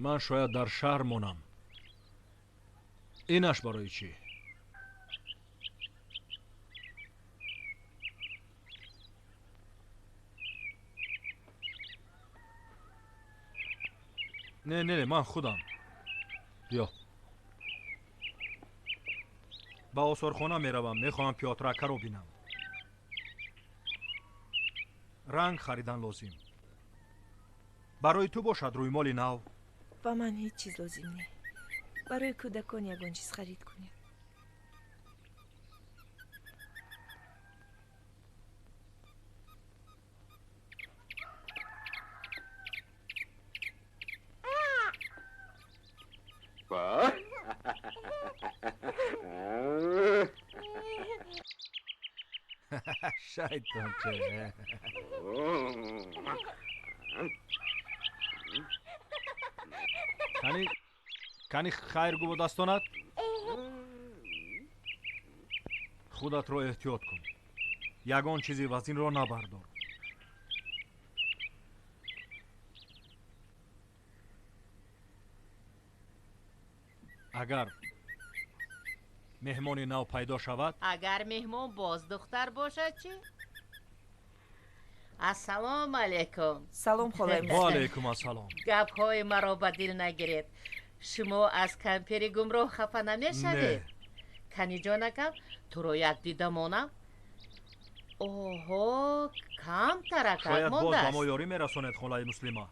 من شاید در شهر مانم. اینش برای چی؟ نه من خودم. بیا. با آثارخانه می روم. می خواهم پیاترکه رو بینم. رنگ خریدن لازم. برای تو باشد رویمالی نو. با من هیچ چیز لازم نیست. برای کودکان یگان چیز خرید کنیم. شیطان چه. کنی خیر گو دستانت. خودت رو احتیاط کن. یگان چیزی وزین رو نبردار. اگر مهمانی نو پیدا شود. اگر مهمان باز دختر باشد چی؟ السلام علیکم. سلام خاله. و علیکم السلام. گپ های مرا به دل نگیرید. شما از کمپیر گمراه خفه نمیشوید؟ نه. کنی جانکم تو رو یک دیده مانم. اوهو کم ترکت شاید باز مانده با ما است. یاری میرساند خاله مسلمه.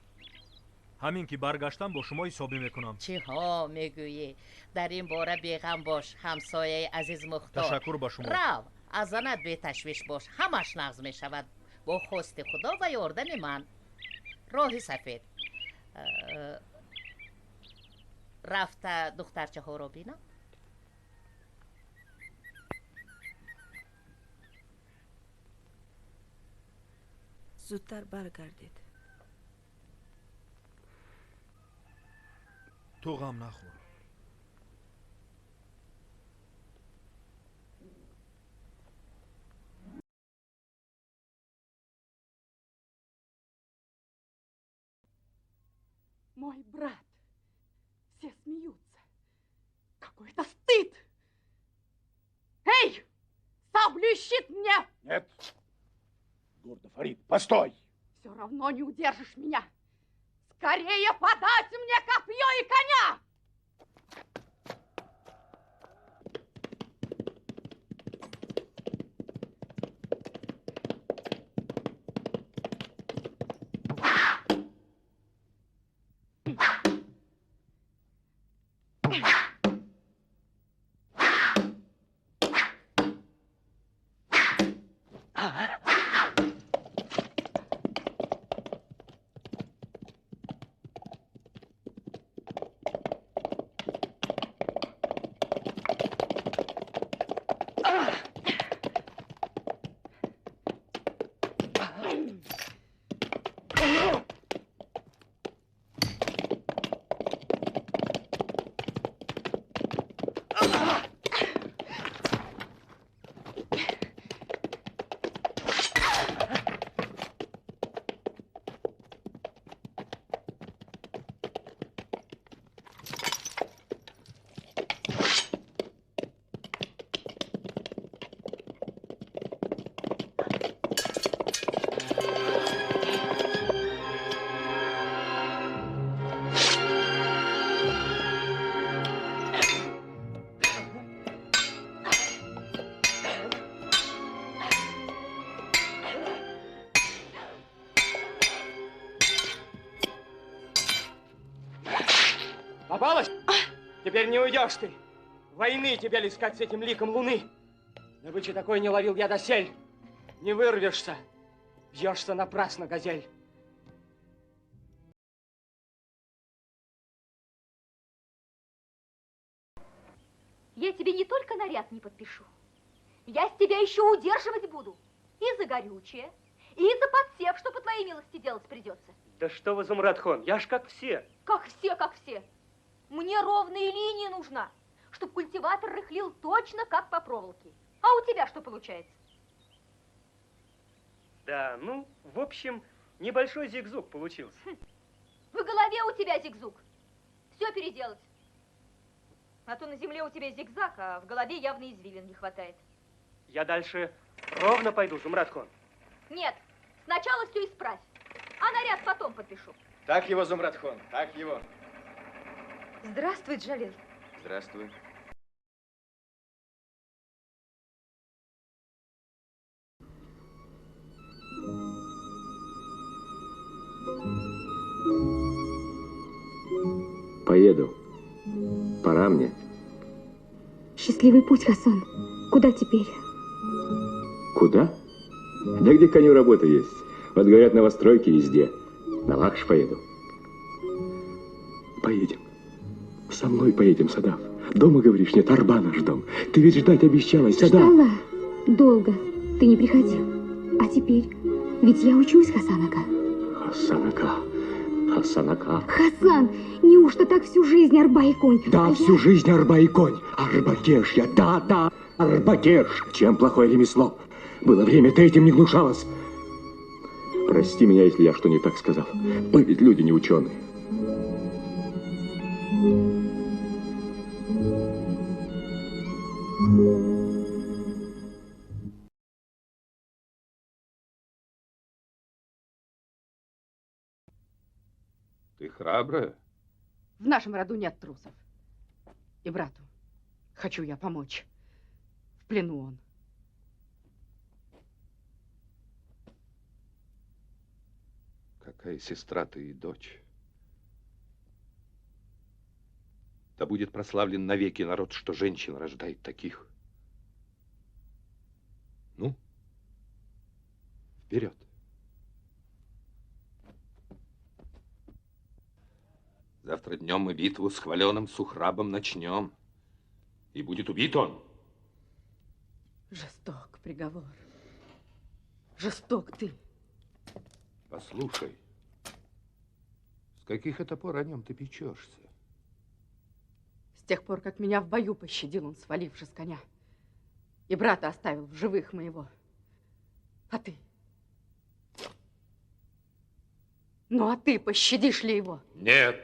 همین که برگشتم با شما حسابی میکنم. چی ها میگویی؟ در این باره بیغم باش همسایه عزیز مختار. تشکر با شما. رو از آنت بی تشویش باش. همش نغز می شود با خواست خدا و یاردن من. راه سفید رفته دخترچه ها رو بینم. زودتر برگردید. تو غم نخور. Мой брат. Все смеются. Какой это стыд! Эй! Саблю и щит мне! Нет. Гордо, Фарид, постой! Все равно не удержишь меня. Скорее подать мне копье и коня! Попалась? Теперь не уйдешь ты. Войны тебе искать с этим ликом луны. Добычи такой не ловил я досель. Не вырвешься. Бьешься напрасно, газель. Я тебе не только наряд не подпишу, я с тебя еще удерживать буду. И за горючее, и за подсев, что по твоей милости делать придется. Да что вы, Зумрадхон, я ж как все. Как все, как все. Мне ровная линия нужна, чтобы культиватор рыхлил точно как по проволоке. А у тебя что получается? Да, ну, в общем, небольшой зигзуг получился. В голове у тебя зигзуг. Все переделать. А то на земле у тебя зигзаг, а в голове явно извилин не хватает. Я дальше ровно пойду, Зумрадхон. Нет, сначала все исправь, а наряд потом подпишу. Так его, Зумрадхон, так его. Здравствуй, Джалил. Здравствуй. Поеду. Пора мне. Счастливый путь, Хасан. Куда теперь? Куда? Да где коню работа есть. Вот говорят, новостройки везде. На Лахш поеду. Поедем. Со мной поедем, Садав. Дома, говоришь, нет, Арба наш дом. Ты ведь ждать обещалась, Садав. Ждала. Долго. Ты не приходил. А теперь? Ведь я учусь, Хасанака. Хасанака. Хасанака. Хасан, неужто так всю жизнь Арба и конь? Да, всю жизнь Арба и конь. Арбакеш я, да, Арбакеш. Чем плохое ремесло? Было время, ты этим не гнушалась. Прости меня, если я что не так сказал. Мы ведь люди не ученые. Ты храбрая? В нашем роду нет трусов. И брату хочу я помочь. В плену он. Какая сестра ты и дочь. Да будет прославлен навеки народ, что женщин рождает таких. Ну, вперед. Завтра днем мы битву с хваленым Сухрабом начнем. И будет убит он. Жесток приговор. Жесток ты. Послушай, с каких это пор о нем ты печешься? С тех пор, как меня в бою пощадил он, свалившись с коня. И брата оставил в живых моего. А ты? Ну, а ты пощадишь ли его? Нет.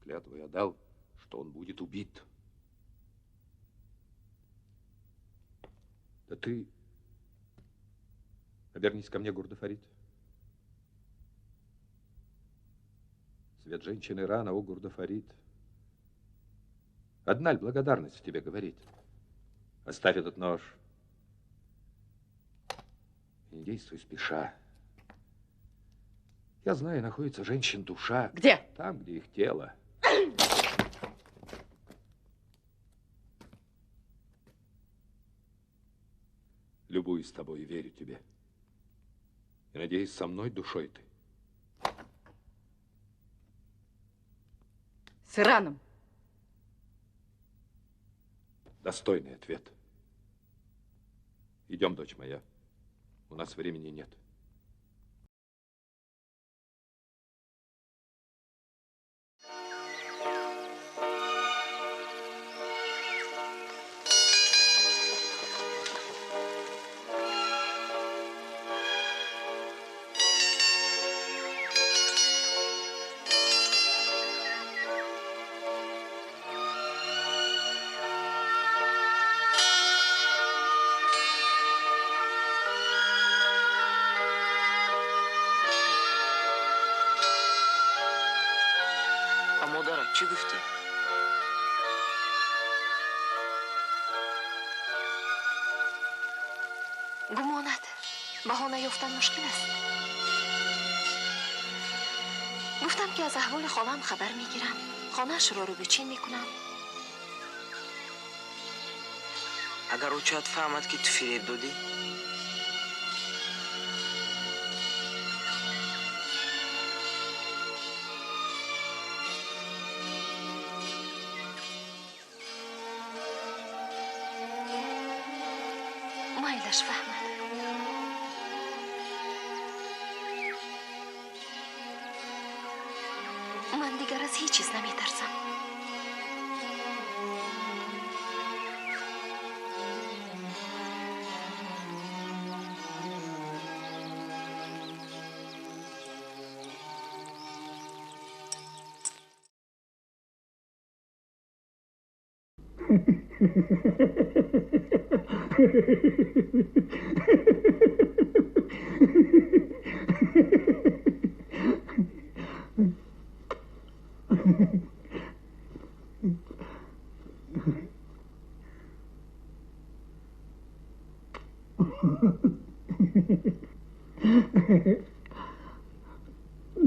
Клятву я дал, что он будет убит. Да ты... Обернись ко мне, Гурдафарид. Свет женщины рано, о, Гурдафарид. Одна ль благодарность в тебе говорит. Оставь этот нож. И не действуй спеша. Я знаю, находится женщин душа. Где? Там, где их тело. Любуюсь тобой и верю тебе. И надеюсь, со мной душой ты. С Ираном. Достойный ответ. Идем, дочь моя. У нас времени нет. چی گفتی؟ گمانت بها نیافتن مشکل است. گفتم که از احوال خالم خبر میگیرم، خانه‌اش را رو به چین میکنم. اگر او چهت فهمد که تو فریب دادی؟ مایلش فهمد. من دیگر از هیچ چیز نمیترسم.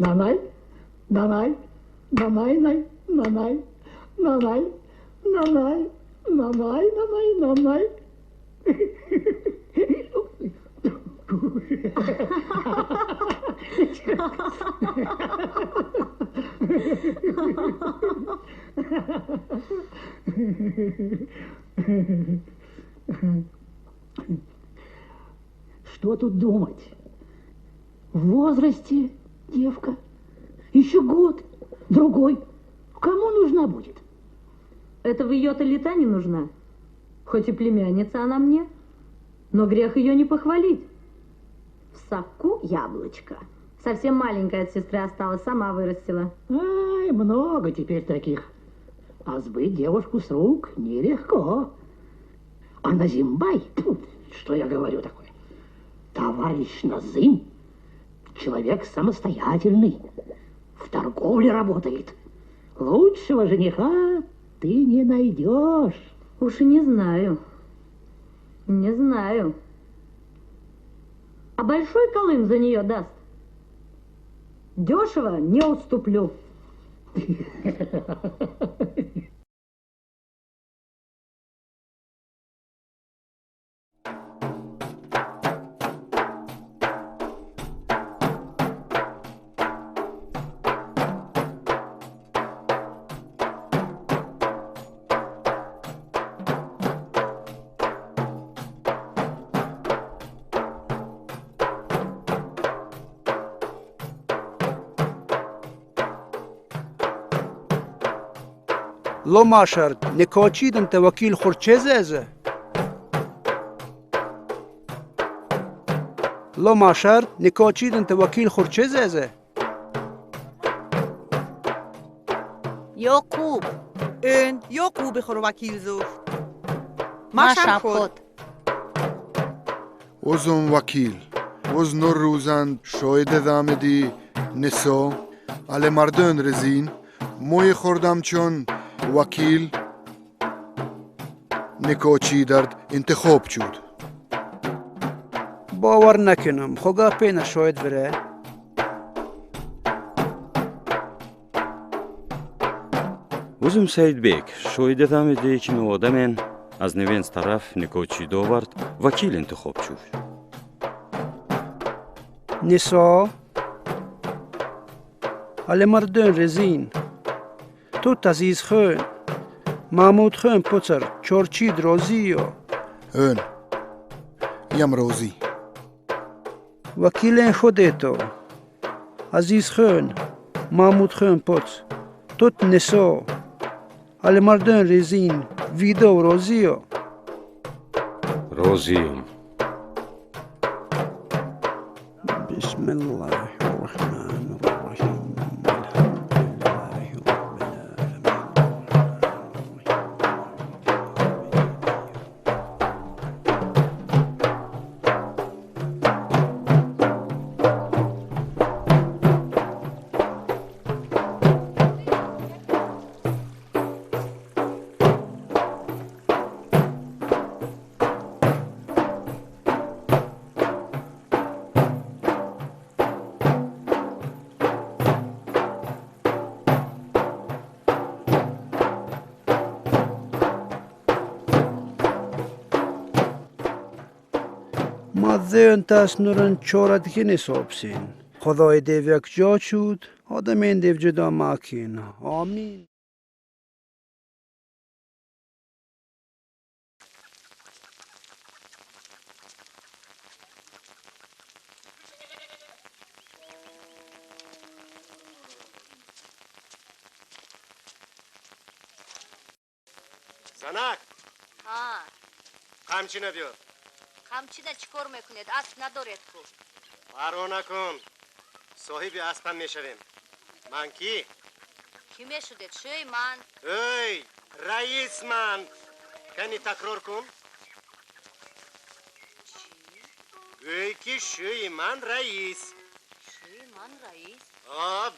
Nanay, nanay, nanay, nay, nanay, nanay, nanay, nanay, nanay, nanay. Что тут думать? В возрасте девка. Еще год, другой. Кому нужна будет? Это в ее-то лета не нужна. Хоть и племянница она мне, но грех ее не похвалить. В соку яблочко. Совсем маленькая от сестры осталась, сама вырастила. Ай, много теперь таких. А сбыть девушку с рук нелегко. А Назимбай, что я говорю такое? Товарищ Назым, человек самостоятельный, в торговле работает. Лучшего жениха ты не найдешь. Уж и не знаю. Не знаю. А большой колым за нее даст? Дешево не уступлю. لو ماشرد نکاچیدن توکیل خورچزه لو ماشرد نکاچیدن توکیل خورچزه یعقوب ön یعقوب خور وکیل زور ماشر خود اوزون وکیل اوز نور روزند شاید دامدی نسو ale مردن رزین موی خوردم چون وکیل نکاچی درد انتخاب شد باور نکنم خوگا پینا شاید بره O'zim Saidbek, shoidam edi ki men az nevens taraf nikochi dovard vakil intihob shud. نسا ale مردن رزین توت عزیز خون محمود خون پوچر چورچید روزیو ön یم روزی وکیل خودتو عزیز خون محمود خون پوچ توت نسا ale مردن رزین ویدو روزیو روزیم بسم الله الرحمن الرحیم مادهن تاس نورن چورد که نصابسین خدای دیو یک جا شد آدم این دیو جدا ماکین آمین زنک ها قمچی ندیو قمچیده چیکار میکنید اسب ندارید کو پروا نکن صاحب اسبم میشویم من کی میشدید شوی من ای رئیس من کنی تکرار کن. گوی که شوی من رئیس. شوی من رئیس؟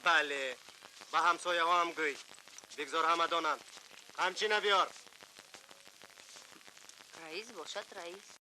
بله. با همسایه ها هم گوی. بگذار همه دانند. همچینه بیار. رئیس باشد رئیس.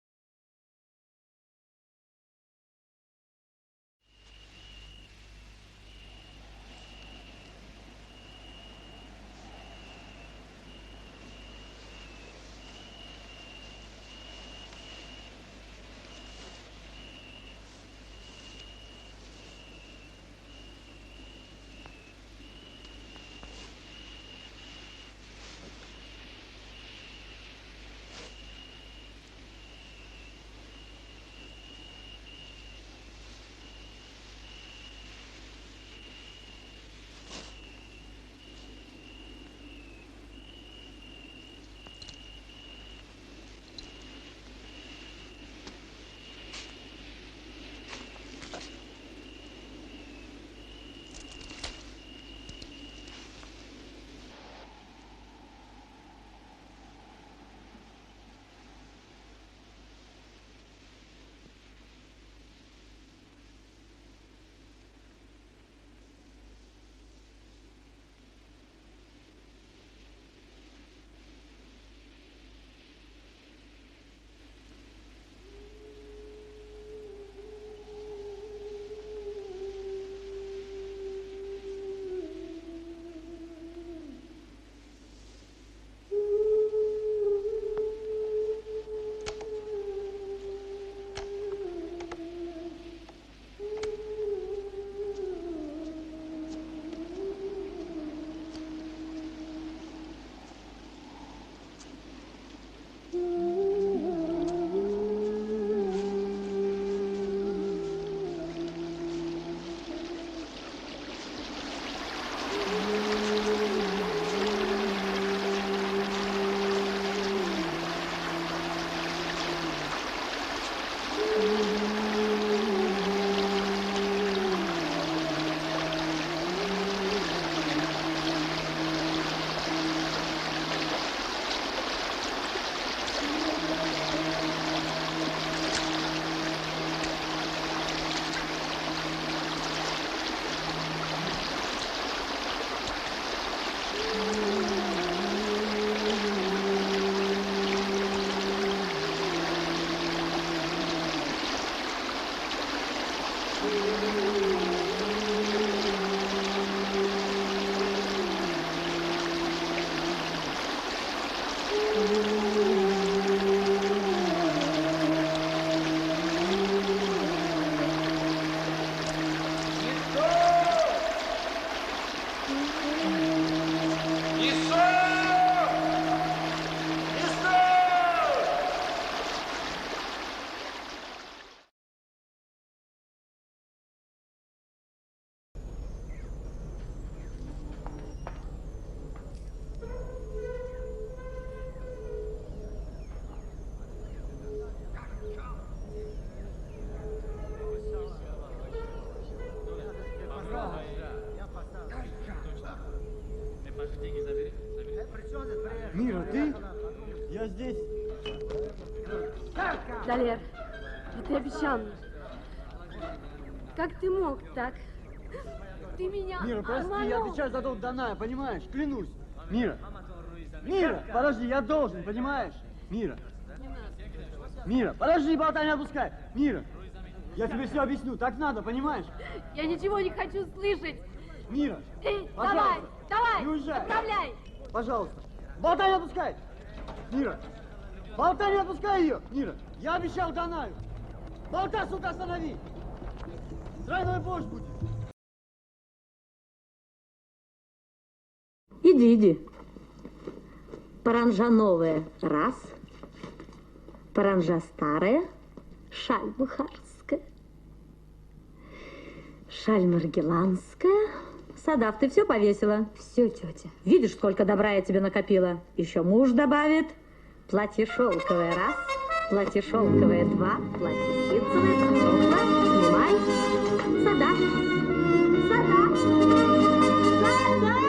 Мира, ты? Я здесь. Далер, ты обещал мне. Как ты мог так? Ты меня Мира, прости, обманул. я отвечаю за долг Даная, понимаешь? Клянусь. Мира. Мира, подожди, я должен, понимаешь? Мира. Мира, подожди, болтай, не отпускай. Мира, я тебе все объясню, так надо, понимаешь? Я ничего не хочу слышать. Мира, Эй, пожалуйста, давай, не уезжай. отправляй. Пожалуйста. Болтай, не отпускай. Мира, болтай, не отпускай ее. Мира, я обещал Данаю. Болтай, сука, останови. Тройной борщ будет. Иди, иди. Паранжа новая – раз. Паранжа старая – шаль бухарская. Шаль маргеланская. Садав, ты все повесила? Все, тетя. Видишь, сколько добра я тебе накопила? Еще муж добавит. Платье шелковое – раз. Платье шелковое – два. Платье ситцевое – пожалуйста. Снимай. Садав. Садав. Садав.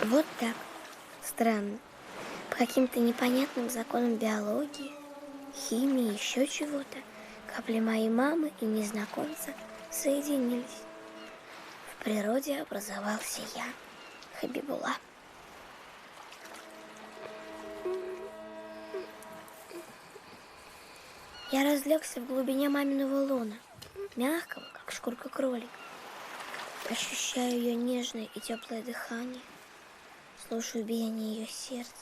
Вот так. Странно. По каким-то непонятным законам биологии, химии, еще чего-то, капли моей мамы и незнакомца соединились. В природе образовался я, Хабибула. Я разлегся в глубине маминого лона, мягкого, как шкурка кролика. Ощущаю ее нежное и теплое дыхание, слушаю биение ее сердца.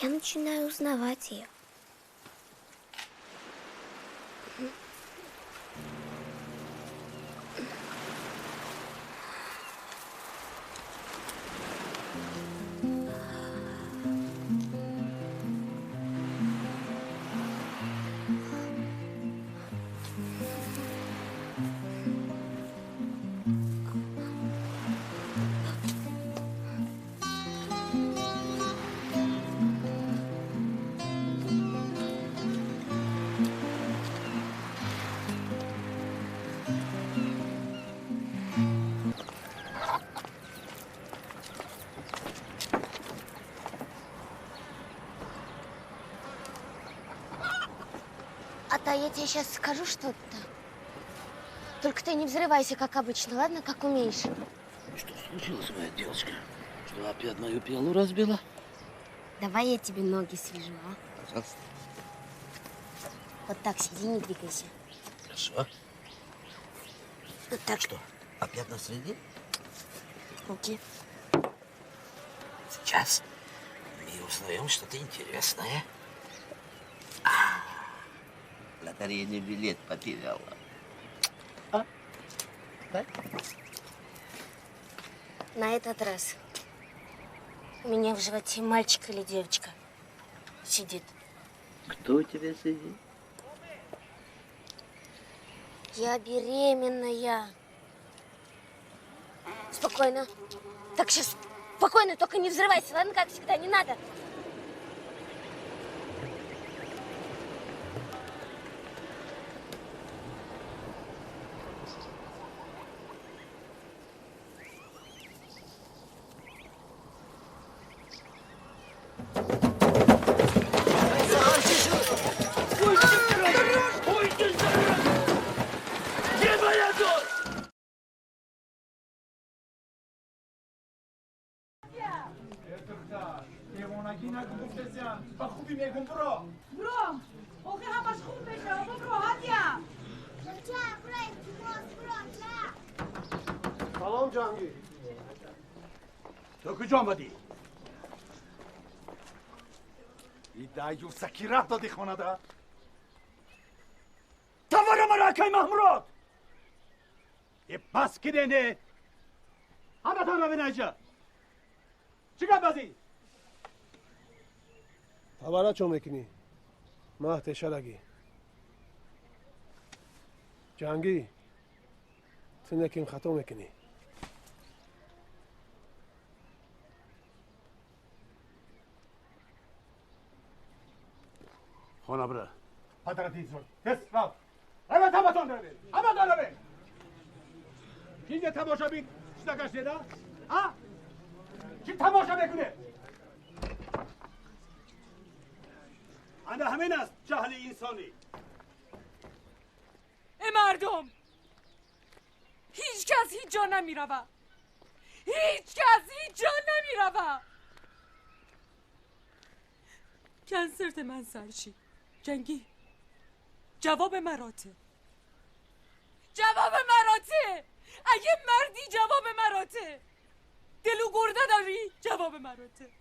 Я начинаю узнавать ее. А я тебе сейчас скажу что-то. Только ты не взрывайся, как обычно, ладно? Как умеешь. Что случилось, моя девочка? Что, опять мою пиалу разбила? Давай я тебе ноги свяжу, а? Пожалуйста. Вот так сиди, не двигайся. Хорошо. Вот так. Что, опять на среде? Руки. Сейчас мы узнаем что-то интересное. Лотерейный билет потеряла. А? Да? На этот раз у меня в животе мальчик или девочка сидит. Кто у тебя сидит? Я беременная. Спокойно. Так, сейчас спокойно, только не взрывайся, ладно, как всегда, не надо. برو اوخی همش خوب بشه برو هادیم سلام جهانگیر. تو کجا آمدی؟ این دیوسکی رفت دادی خانه ده؟ تاوره مرا که محمراد! یه بس که دینه همه تا رو بینجا چیکار بازی؟ تبارا چون میکنی؟ مهد شرگی. جهانگیر تنکیم خطا میکنی. خانه برا پدر دیزور تست راو همه تماشان داره همه داره اینجا تماشا بین چی نگشت دیده؟ ها؟ چی تماشا میکنه؟ انا همین است جهل انسانی ای مردم هیچ کس هیچ جا نمیروه هیچ کس هیچ جا نمیروه کنسرت من سرشی جنگی جواب مراته جواب مراته اگه مردی جواب مراته دلو گرده داری جواب مراته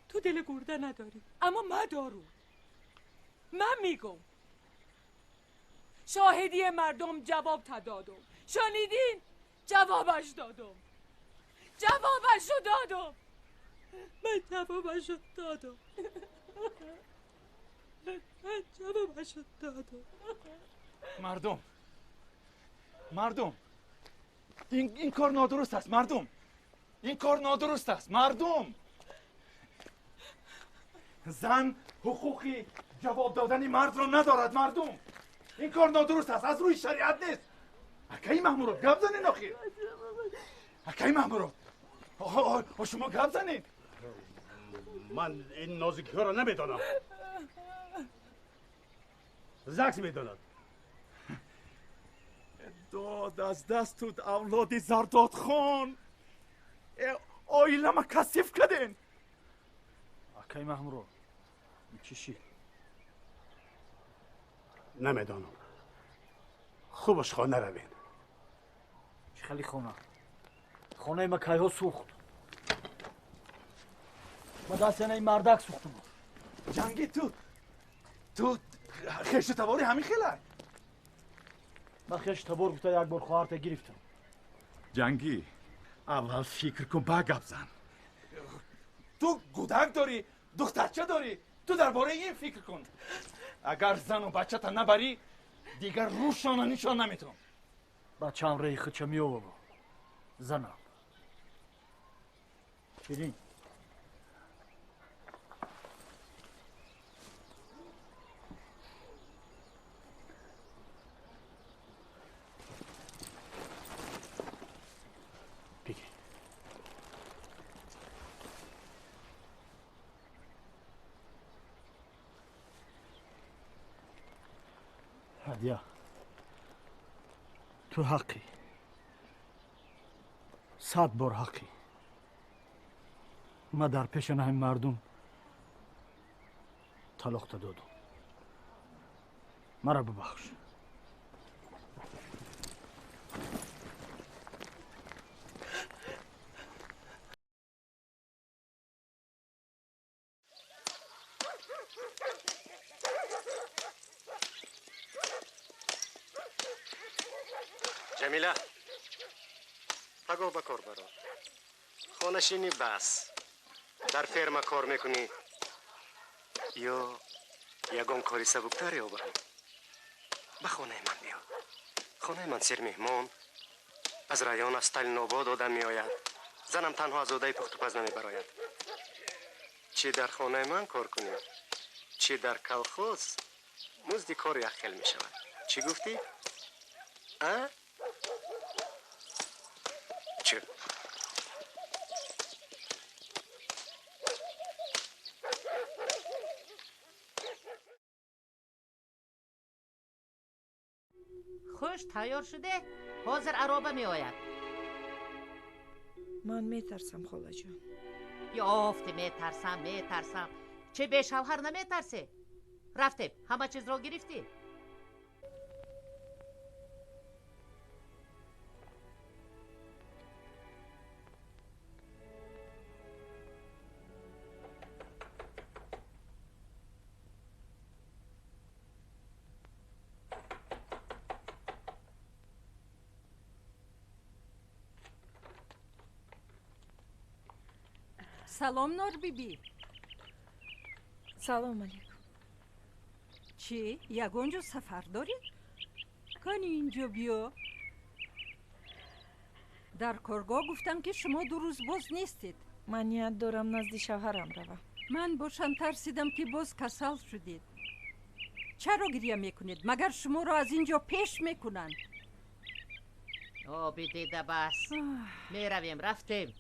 تو دل گرده نداری اما من دارم من میگم شاهدی مردم جواب دادم شنیدین جوابش دادم جوابشو دادم من جوابشو دادم من جوابشو دادم مردم این کار نادرست است مردم این کار نادرست است مردم زن حقوقی جواب دادن مرد را ندارد مردم این کار نادرست است از روی شریعت نیست اکی محمورات گپ زنین آخی اکی محمورات شما گپ زنید. من این نازکی ها را نمیدانم. زکس میداند. داد از دستت اولاد زرداد خان. آیله ما کسیف کردین. اکی محمرو چیشی؟ نمیدانم. خوبش خانه روین. چی خیلی خونه؟ خانه ما که ها سوخت. ما دست این مردک سوختم. جنگی تو خشت تباری همین خیلی؟ من خشت تبار گفته یک بار خواهرت گرفتم. جنگی اول فکر کن با گپ زن. تو گودک داری، دخترچه داری، تو درباره این فکر کن. اگر زن و بچه تا نبری دیگر روشان و نشان نمیتون. بچه هم ریخ چه میو بابا زنم شیرین بگی هدیه تو حقی 100 بار حقی من در پیش همین مردم طلاق دادم مرا ببخش جمیله پگو بکار برو خونشینی بس در فرما کار میکنی یا یگان کاری سبکتری او برو به خونه من بیا خونه من سر مهمان از رایان استال نوباد آدم می آید زنم تنها از عهده پخت و پز نمی براید چی در خونه من کار کنی چی در کلخوز مزدی کار یخل می شود چی گفتی؟ چه؟ خوش تیار شده حاضر عرابه می آید من میترسم خاله جان یافته میترسم چه به شوهر نمیترسه رفته همه چیز را گرفتی سلام نور بیبی سلام علیکم چی؟ یگونجا سفر داری؟ کنی اینجا بیا در کارگاه گفتم که شما 2 روز باز نیستید من نیت دارم نزد شوهرم روم من باشم ترسیدم که باز کسل شدید چرا گریه میکنید؟ مگر شما را از اینجا پیش میکنن؟ آبی دیده بس میرویم رفتیم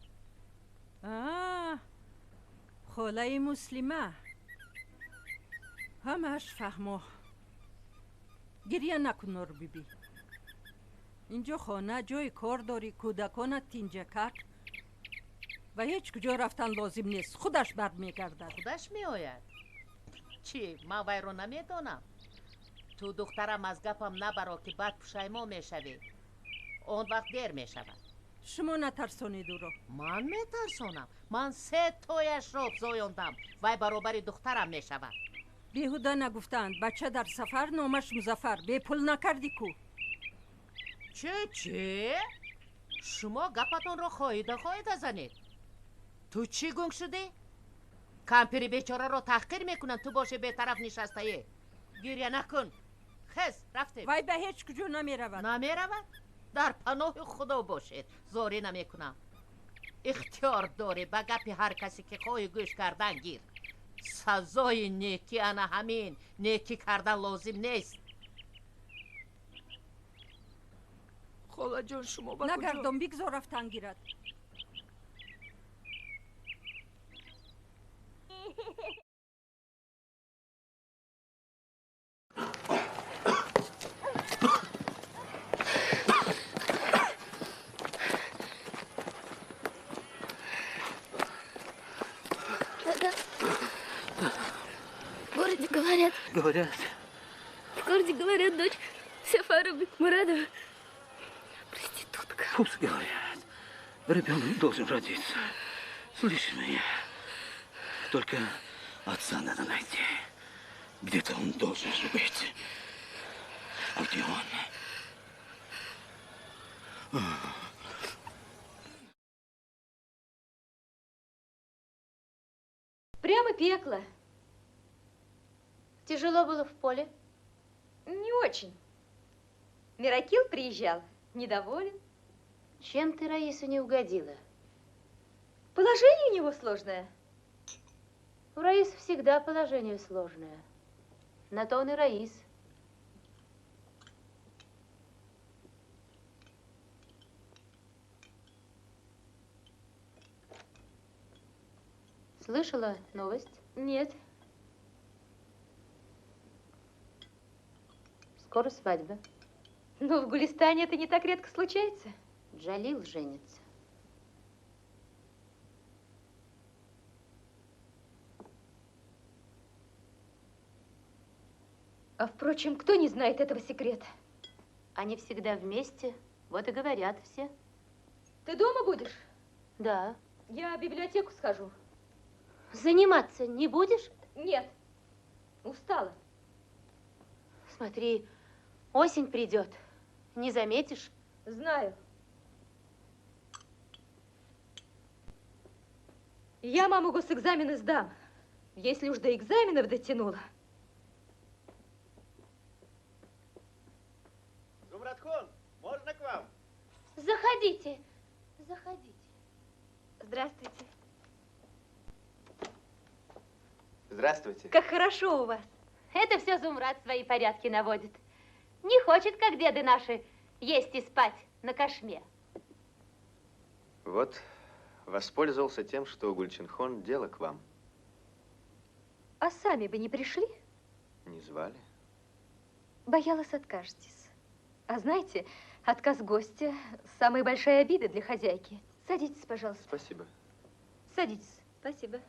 خاله مسلمه همش فهمو گریه نکن نور بیبی اینجا خانه جای کار داری کودکانت تینجه کرد و هیچ کجا رفتن لازم نیست خودش بر میگردد خودش میآید چی؟ من وی رو نمیدانم تو دخترم از گپم نبرا که بعد پشیمان میشوی اون وقت دیر میشود شما نترسانید او رو من میترسانم من 3 تایش را افزایاندم وی برابر دخترم میشود بیهوده نگفتند بچه در سفر نامش مظفر به پول نکردی کو چه؟ شما گپتون رو خواهیده زنید تو چی گنگ شدی؟ کمپیری بیچاره رو تحقیر میکنن تو باشه به طرف نشسته گریه نکن خز رفتیم وی به هیچ کجا نمیرود در پناه خدا باشید زاری نمیکنم اختیار داری به گپ هر کسی که خواهی گوش کردن گیر سزای نیکی انا همین نیکی کردن لازم نیست خاله جان شما با کجا؟ نگردم بگذار رفتن گیرد Говорят. В городе говорят, дочь Сафара Бекмурадова проститутка. Пусть говорят. Ребенок должен родиться. Слышишь меня? Только отца надо найти. Где-то он должен же быть. А где он? Прямо пекло. Тяжело было в поле? Не очень. Миракил приезжал, недоволен. Чем ты Раису не угодила? Положение у него сложное. У Раисы всегда положение сложное. На то он и Раис. Слышала новость? Нет. Скоро свадьба. Но в Гулистане это не так редко случается. Джалил женится. А впрочем, кто не знает этого секрета? Они всегда вместе, вот и говорят все. Ты дома будешь? Да. Я в библиотеку схожу. Заниматься не будешь? Нет. Устала. Смотри, осень придет. Не заметишь? Знаю. Я маму госэкзамены сдам. Если уж до экзаменов дотянула. Зумрадхон, можно к вам? Заходите. Заходите. Здравствуйте. Здравствуйте. Как хорошо у вас. Это все Зумрад свои порядки наводит. Не хочет, как деды наши, есть и спать на кошме. Вот, воспользовался тем, что Гульчинхон дело к вам. А сами бы не пришли? Не звали? Боялась, откажетесь. А знаете, отказ гостя – самая большая обида для хозяйки. Садитесь, пожалуйста. Спасибо. Садитесь. Спасибо.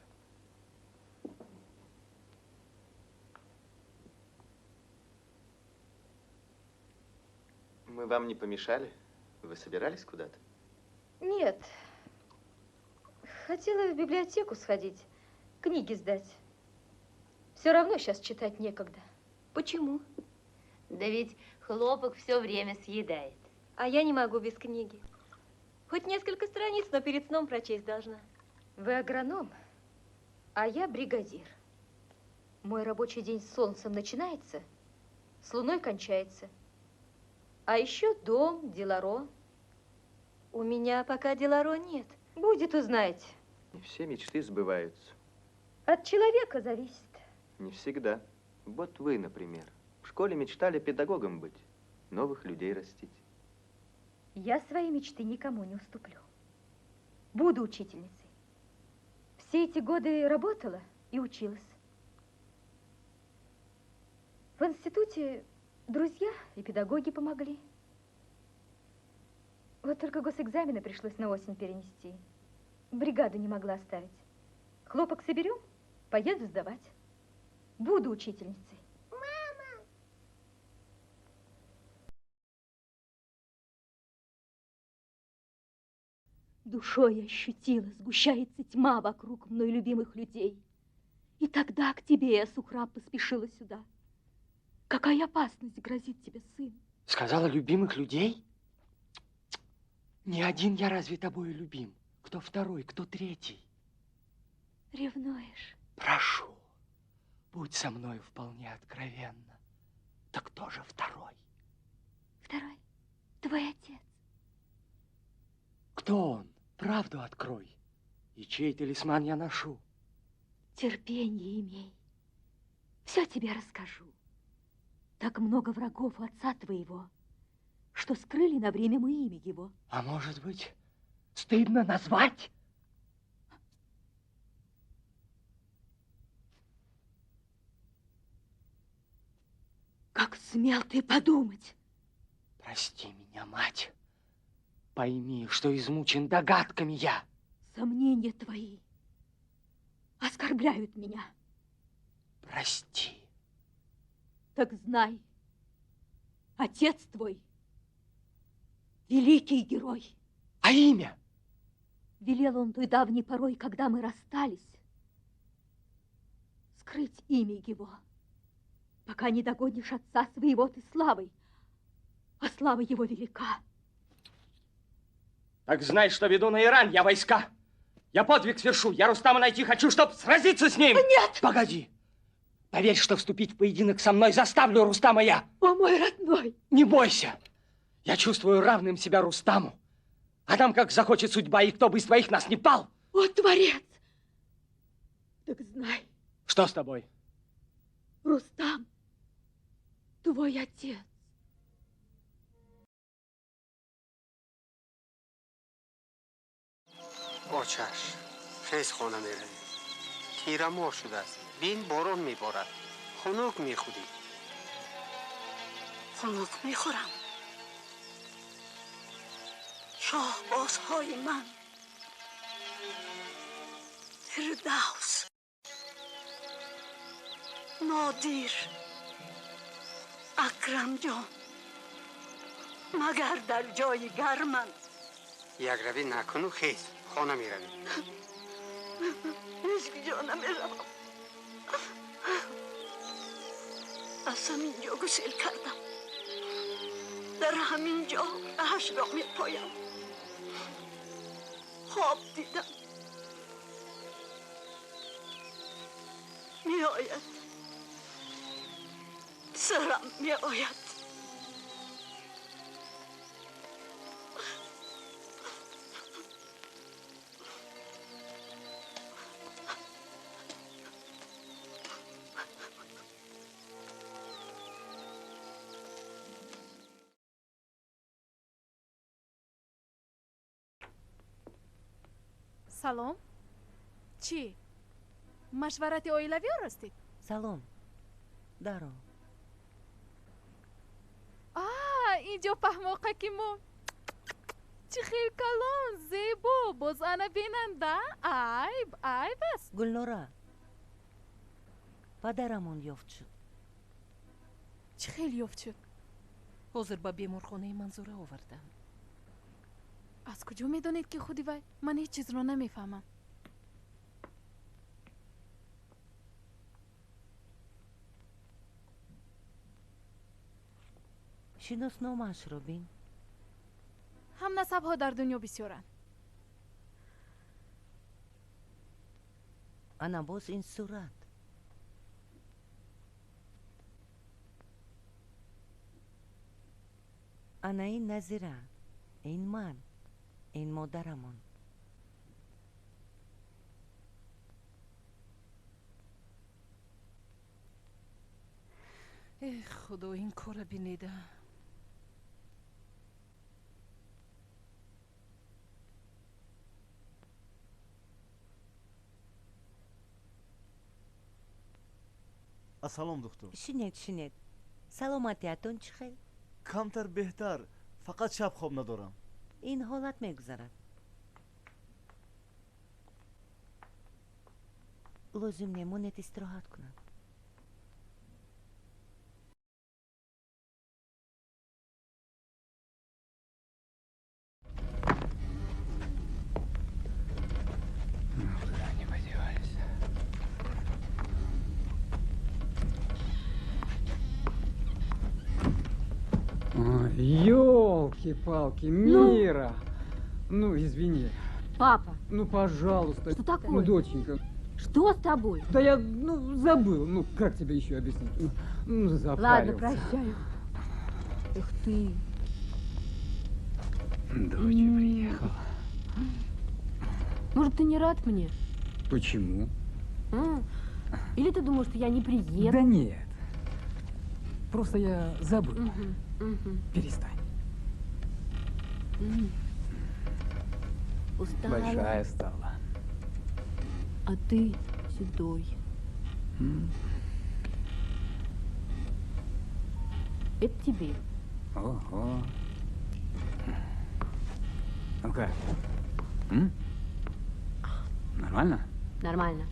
Мы вам не помешали? Вы собирались куда-то? Нет. Хотела в библиотеку сходить, книги сдать. Все равно сейчас читать некогда. Почему? Да ведь хлопок все время съедает. А я не могу без книги. Хоть несколько страниц, но перед сном прочесть должна. Вы агроном, а я бригадир. Мой рабочий день с солнцем начинается, с луной кончается. А еще дом, деларо. У меня пока деларо нет. Будет, узнаете. Не все мечты сбываются. От человека зависит. Не всегда. Вот вы, например, в школе мечтали педагогом быть, новых людей растить. Я свои мечты никому не уступлю. Буду учительницей. Все эти годы работала и училась. В институте друзья и педагоги помогли. Вот только госэкзамены пришлось на осень перенести. Бригаду не могла оставить. Хлопок соберем, поеду сдавать. Буду учительницей. Мама! Душой ощутила, сгущается тьма вокруг мной любимых людей. И тогда к тебе я, Сухраб, поспешила сюда. Какая опасность грозит тебе, сын? Сказала, любимых людей? Не один я разве тобою любим? Кто второй, кто третий? Ревнуешь? Прошу, будь со мною вполне откровенна. Так кто же второй? Второй? Твой отец. Кто он? Правду открой. И чей талисман я ношу? Терпение имей. Все тебе расскажу. Так много врагов у отца твоего, что скрыли на время мы имя его. А может быть, стыдно назвать? Как смел ты подумать? Прости меня, мать. Пойми, что измучен догадками я. Сомнения твои оскорбляют меня. Прости. Так знай, отец твой великий герой. А имя? Велел он той давней порой, когда мы расстались, скрыть имя его, пока не догонишь отца своего ты славой, а слава его велика. Так знай, что веду на Иран я войска. Я подвиг свершу, я Рустама найти хочу, чтоб сразиться с ним. Нет! Погоди. Поверь, что вступить в поединок со мной заставлю Рустама я. О, мой родной! Не бойся. Я чувствую равным себя Рустаму. А там как захочет судьба, и кто бы из твоих нас не пал. О, Творец! Так знай. Что с тобой? Рустам, твой отец. آچش خیز خانه میره تیرمار شده است بین باران میبارد خنک میخوری خنک میخورم شاه بازهای من فردوس نادیر اکرم جان مگر در جای گرمند یک روی نکن و خیز خانه میروی هیچ جا نمیروم از همینجا گسیل کردم در همینجا رهش را میپایم خواب دیدم میآید سرم میآید سلام. چی؟ مشورت اویلوی راستی؟ سلام. دارو. اینجا پهماقه که ما چی خیلی کلان زیبا باز انا بیننده عیب است. گلنورا پدرمون یافت شد. چی خیلی یافت شد؟ حاضر با بیمارخانه منظوره آوردم. از کجا میدونید که خودی وای؟ من هیچ چیز رو نمیفهمم. شناسنامه‌اش رو بین. هم نسب‌ها در دنیا بسیارن. انا باز این صورت. انا این نظیره. این من. این مادرمون. ای خدا این کار بینیده. سلام دکتر. شنید. سلامتیتون چی خیلی؟ کمتر بهتر. فقط شب خواب ندارم. این حالت میگذرد. لازم نمونت استراحت کنم. Ёлки-палки, Мира! Ну, извини. Папа. Ну, пожалуйста. Что такое? Ну, доченька. Что с тобой? Да я, забыл. Ну, как тебе еще объяснить? Ну, запарился. Ладно, прощаю. Эх ты. Доча приехала. Может, ты не рад мне? Почему? Или ты думаешь, что я не приеду? Да нет. Просто я забыл. Перестань. Устала. Большая стала. А ты седой. Это тебе. Ого. Ну как? Нормально? Нормально.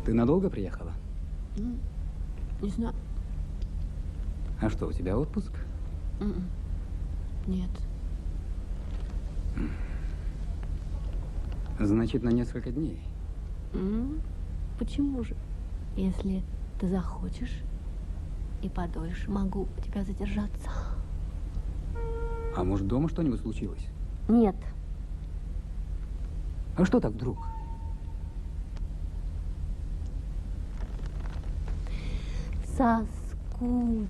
Ты надолго приехала? Не знаю. А что, у тебя отпуск? Нет. Значит, на несколько дней. Почему же? Если ты захочешь и подольше, могу у тебя задержаться. А может, дома что-нибудь случилось? Нет. А что так вдруг? Соскучилась.